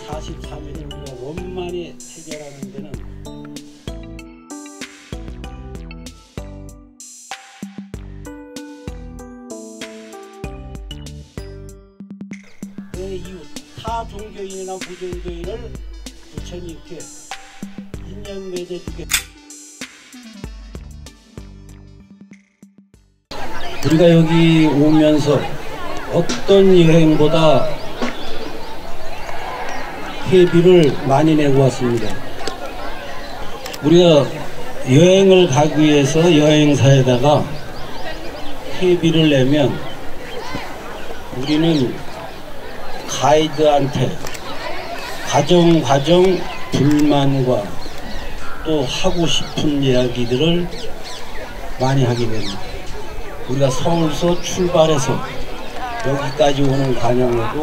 43일을 우리가 원만히 해결하는 데는 내 이웃 타 종교인이나 무종교인을 부처님께 인연 맺어주게. 우리가 여기 오면서 어떤 여행보다 회비를 많이 내고 왔습니다. 우리가 여행을 가기 위해서 여행사에다가 회비를 내면 우리는 가이드한테 과정 불만과 또 하고 싶은 이야기들을 많이 하게 됩니다. 우리가 서울서 출발해서 여기까지 오는 과정에도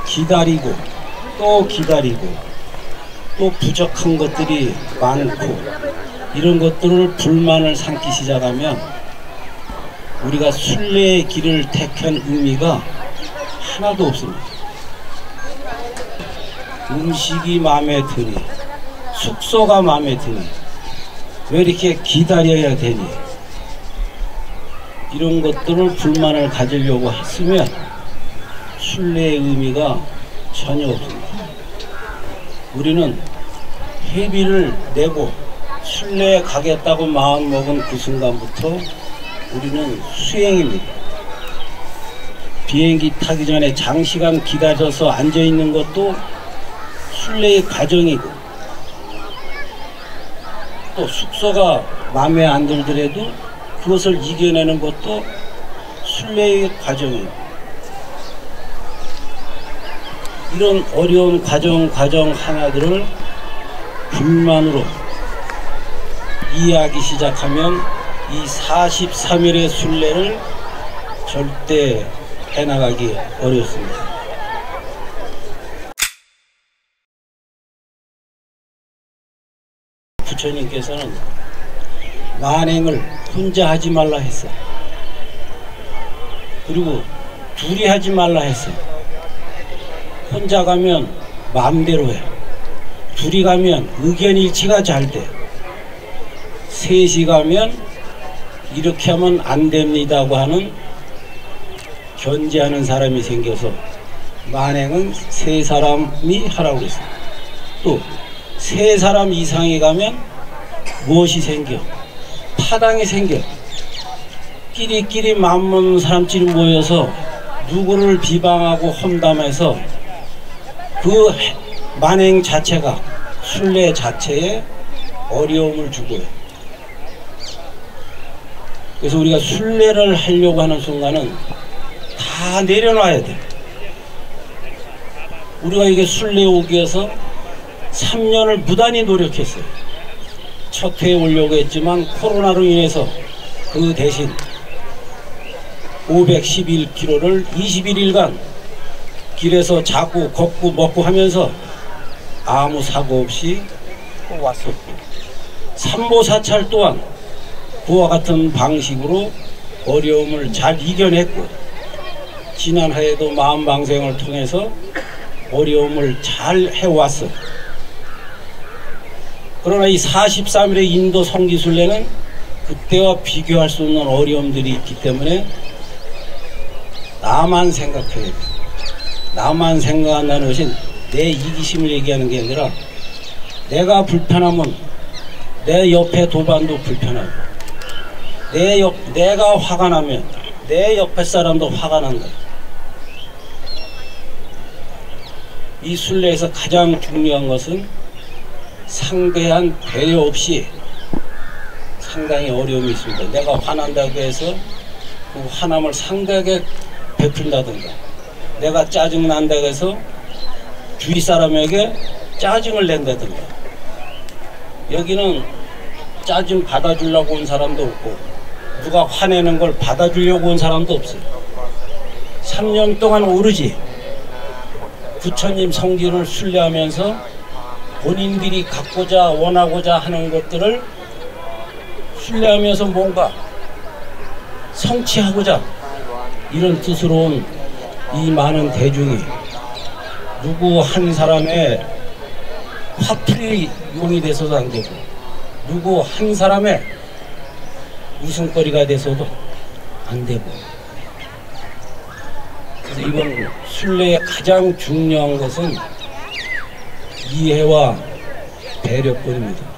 기다리고 또 부족한 것들이 많고 이런 것들을 불만을 삼기 시작하면 우리가 순례의 길을 택한 의미가 하나도 없습니다. 음식이 마음에 드니, 숙소가 마음에 드니, 왜 이렇게 기다려야 되니, 이런 것들을 불만을 가지려고 했으면 순례의 의미가 전혀 없습니다. 우리는 회비를 내고 순례에 가겠다고 마음먹은 그 순간부터 우리는 수행입니다. 비행기 타기 전에 장시간 기다려서 앉아있는 것도 순례의 과정이고, 또 숙소가 마음에 안 들더라도 그것을 이겨내는 것도 순례의 과정이에요. 이런 어려운 과정 하나들을 불만으로 이해하기 시작하면 이 43일의 순례를 절대 해나가기 어렵습니다. 부처님께서는 만행을 혼자 하지 말라 했어요. 그리고 둘이 하지 말라 했어요. 혼자 가면 마음대로 해. 둘이 가면 의견 일치가 잘 돼. 셋이 가면 이렇게 하면 안 됩니다고 하는 견제하는 사람이 생겨서 만행은 세 사람이 하라고 했어요. 또 세 사람 이상이 가면 무엇이 생겨? 파당이 생겨. 끼리끼리 맘먹는 사람끼리 모여서 누구를 비방하고 험담해서 그 만행 자체가 순례 자체에 어려움을 주고요. 그래서 우리가 순례를 하려고 하는 순간은 다 내려놔야 돼. 우리가 이게 순례 오기 위해서 3년을 무단히 노력했어요. 첫 회에 오려고 했지만 코로나로 인해서 그 대신 511km를 21일간 길에서 자고 걷고 먹고 하면서 아무 사고 없이 왔었고, 삼보사찰 또한 그와 같은 방식으로 어려움을 잘 이겨냈고, 지난해에도 마음방생을 통해서 어려움을 잘 해왔어. 그러나 이 43일의 인도 성지순례는 그때와 비교할 수 없는 어려움들이 있기 때문에 나만 생각해야 돼. 나만 생각한다는 것이 내 이기심을 얘기하는 게 아니라, 내가 불편하면 내 옆에 도반도 불편하고, 내가 화가 나면 내 옆에 사람도 화가 난다. 이 순례에서 가장 중요한 것은 상대한 배려 없이 상당히 어려움이 있습니다. 내가 화난다고 해서 그 화남을 상대에게 베푼다든가, 내가 짜증난다고 해서 주위 사람에게 짜증을 낸다든가, 여기는 짜증 받아주려고 온 사람도 없고 누가 화내는 걸 받아주려고 온 사람도 없어요. 3년 동안 오르지 부처님 성지를 순례하면서 본인들이 갖고자 원하고자 하는 것들을 순례하면서 뭔가 성취하고자 이런 뜻으로 온 이 많은 대중이 누구 한 사람의 화풀이 용이 돼서도 안 되고, 누구 한 사람의 웃음거리가 돼서도 안 되고. 그래서 이번 순례의 가장 중요한 것은 이해와 배려뿐입니다.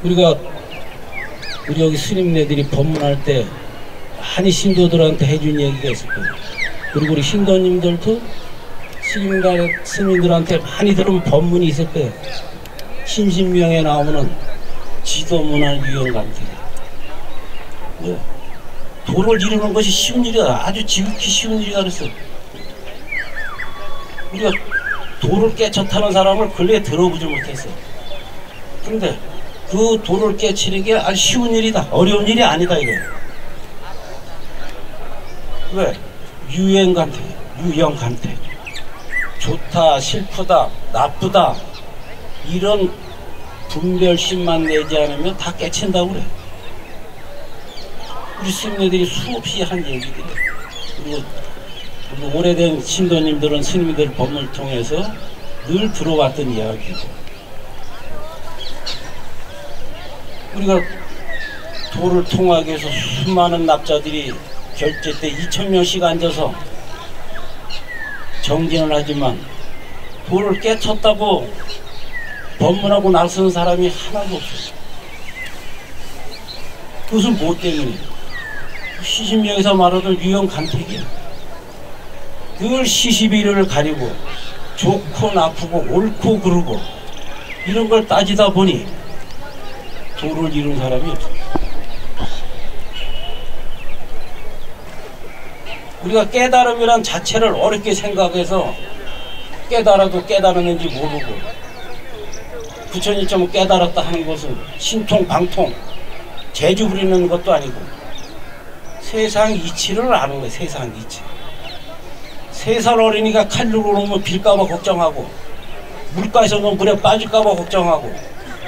우리 여기 스님네들이 법문할 때 많이 신도들한테 해준 얘기가 있을 거예요. 그리고 우리 신도님들도 스님들한테 많이 들은 법문이 있을 거예요. 신신명에 나오는 지도문화 유형감태. 도를 이루는 것이 쉬운 일이다. 아주 지극히 쉬운 일이다 그랬어. 우리가 도를 깨쳤다는 사람을 근래에 들어보지 못했어. 근데 그 도를 깨치는 게 아주 쉬운 일이다. 어려운 일이 아니다 이거. 왜? 유형감태. 좋다, 슬프다, 나쁘다 이런 분별심만 내지 않으면 다 깨친다고 그래. 우리 스님들이 수없이 한 얘기들이에요. 그리고 오래된 신도님들은 스님들 법문을 통해서 늘 들어왔던 이야기고, 우리가 도를 통하기 위해서 수많은 납자들이 결제 때 2000명씩 앉아서 정진을 하지만 도를 깨쳤다고 법문하고 나선 사람이 하나도 없었어요. 그것은 무엇 때문에? 시신명에서 말하던 유형감택이야. 늘 시시비를 가리고 좋고 나쁘고 옳고 그르고 이런 걸 따지다 보니 도를 이룬 사람이 없어요. 우리가 깨달음이란 자체를 어렵게 생각해서 깨달아도 깨달았는지 모르고, 부처님처럼 깨달았다 하는 것은 신통방통 재주 부리는 것도 아니고 세상 이치를 아는 거예요. 세상 이치. 3살 어린이가 칼로 놓으면 빌까봐 걱정하고, 물가에서 놓으면 물에 빠질까봐 걱정하고,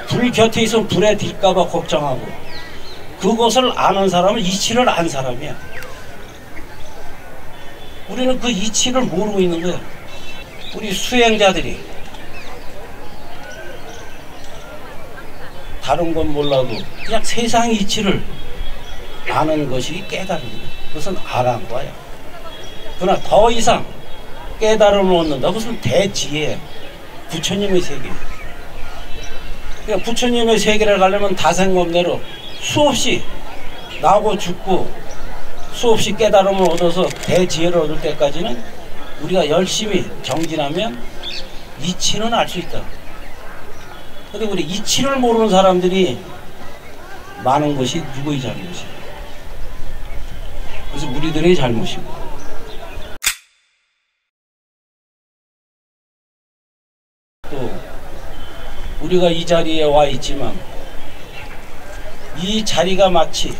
불 곁에 있으면 불에 딜까봐 걱정하고, 그것을 아는 사람은 이치를 안 사람이야. 우리는 그 이치를 모르고 있는 거야. 우리 수행자들이 다른 건 몰라도 그냥 세상 이치를 아는 것이 깨달은 거야. 그것은 아란 거야. 그러나 더 이상 깨달음을 얻는다. 그것은 대지혜, 부처님의 세계. 그러니까 부처님의 세계를 가려면 다생검내로 수없이 나고 죽고 수없이 깨달음을 얻어서 대지혜를 얻을 때까지는 우리가 열심히 정진하면 이치는 알 수 있다. 근데 우리 이치를 모르는 사람들이 많은 것이 누구의 잘못이야? 그래서 우리들의 잘못이고. 또 우리가 이 자리에 와 있지만 이 자리가 마치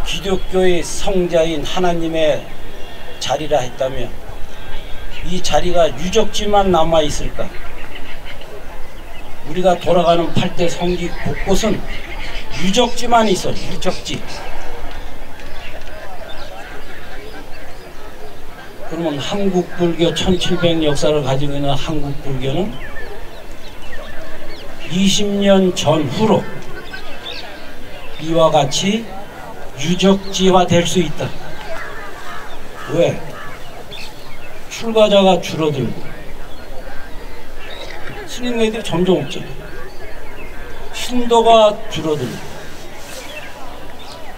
기독교의 성자인 하나님의 자리라 했다면 이 자리가 유적지만 남아있을까? 우리가 돌아가는 8대 성지 곳곳은 유적지만 있어. 유적지. 그러면 한국 불교 1700 역사를 가지고 있는 한국 불교는 20년 전후로 이와 같이 유적지화 될 수 있다. 왜? 출가자가 줄어들고 스님네들이 점점 없잖아. 신도가 줄어들고.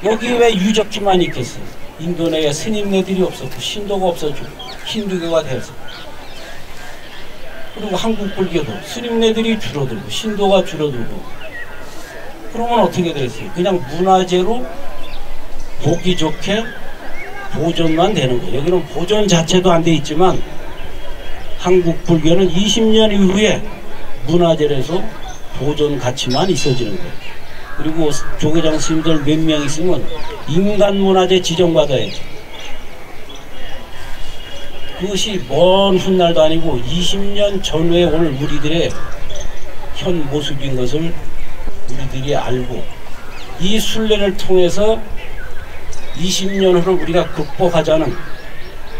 여기 왜 유적지만 있겠어? 인도네에 스님네들이 없었고 신도가 없어지고 힌두교가 돼서. 그리고 한국 불교도 스님네들이 줄어들고 신도가 줄어들고. 그러면 어떻게 되겠어요? 그냥 문화재로 보기 좋게 보존만 되는 거예요. 여기는 보존 자체도 안 돼 있지만 한국 불교는 20년 이후에 문화재에서 보존 가치만 있어지는 거예요. 그리고 조계장 스님들 몇 명 있으면 인간 문화재 지정받아야 돼. 그것이 먼 훗날도 아니고 20년 전후에 오늘 우리들의 현 모습인 것을 우리들이 알고 이 순례를 통해서 20년 후를 우리가 극복하자는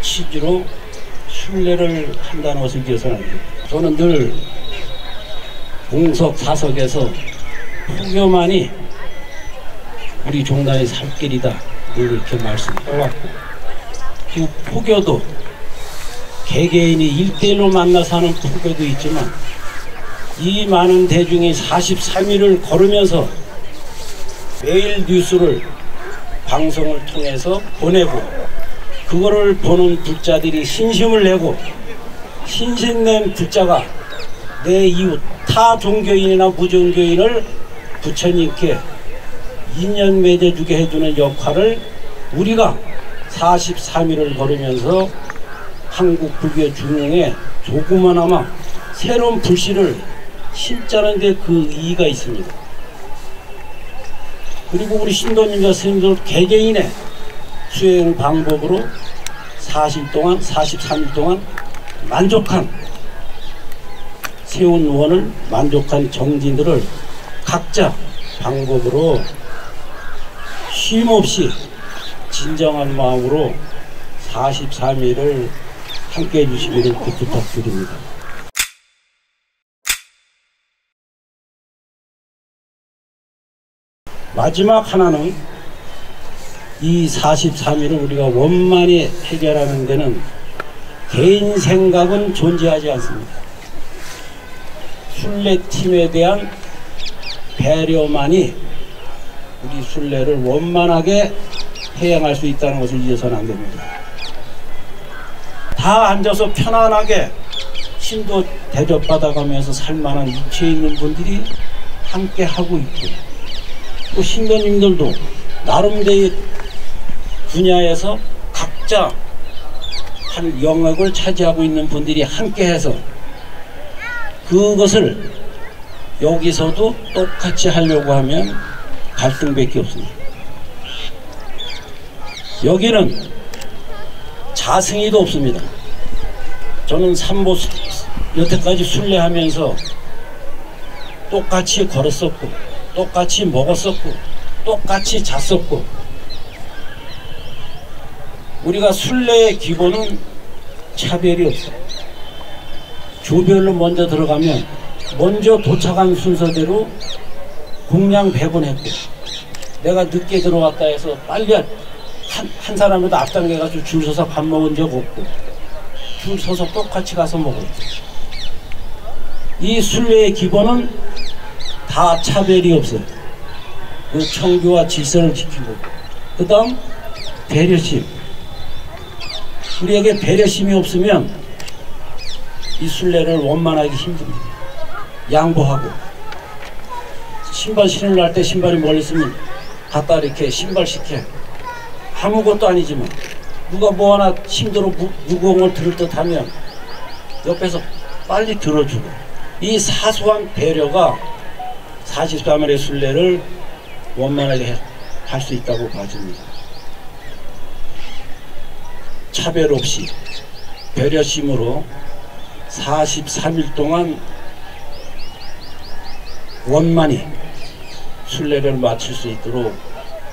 취지로 순례를 한다는 것을 기억하는 겁니다. 저는 늘 공석 사석에서 포교만이 우리 종단의 살 길이다 늘 이렇게 말씀해왔고, 그 포교도 개개인이 1대1로 만나서 하는 포교도 있지만 이 많은 대중이 43일을 걸으면서 매일 뉴스를 방송을 통해서 보내고, 그거를 보는 불자들이 신심을 내고, 신심낸 불자가 내 이웃 타 종교인이나 무종교인을 부처님께 인연 맺어주게 해주는 역할을 우리가 43일을 걸으면서 한국 불교 중흥에 조그마나마 새로운 불씨를 심자는 데 그 이의가 있습니다. 그리고 우리 신도님과 스님들 개개인의 수행 방법으로 43일 동안 만족한 세운 원을 만족한 정진들을 각자 방법으로 쉼없이 진정한 마음으로 43일을 함께 해주시기를 부탁드립니다. 마지막 하나는 이 43일을 우리가 원만히 해결하는 데는 개인 생각은 존재하지 않습니다. 순례팀에 대한 배려만이 우리 순례를 원만하게 해양할 수 있다는 것을 잊어서는 안 됩니다. 다 앉아서 편안하게 신도 대접받아가면서 살만한 위치에 있는 분들이 함께 하고 있고, 또 신도님들도 나름대로의 분야에서 각자 한 영역을 차지하고 있는 분들이 함께해서 그것을 여기서도 똑같이 하려고 하면 갈등밖에 없습니다. 여기는 자승이도 없습니다. 저는 삼보 여태까지 순례하면서 똑같이 걸었었고, 똑같이 먹었었고, 똑같이 잤었고, 우리가 순례의 기본은 차별이 없어요. 조별로 먼저 들어가면 먼저 도착한 순서대로 공양 배분했고, 내가 늦게 들어왔다 해서 빨리 한 사람에도 앞당겨가지고 줄 서서 밥 먹은 적 없고, 줄 서서 똑같이 가서 먹었고, 이 순례의 기본은 다 차별이 없어요. 그 청교와 질서를 지키고, 그 다음 배려심. 우리에게 배려심이 없으면 이 순례를 원만하기 힘듭니다. 양보하고, 신발 신으려 할 때 신발이 멀리 있으면 갖다 이렇게 신발 시켜. 아무것도 아니지만 누가 뭐 하나 힘들어 무거운 걸 들을 듯 하면 옆에서 빨리 들어주고, 이 사소한 배려가 43일의 순례를 원만하게 할 수 있다고 봐집니다. 차별 없이 배려심으로 43일 동안 원만히 순례를 마칠 수 있도록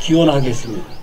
기원하겠습니다.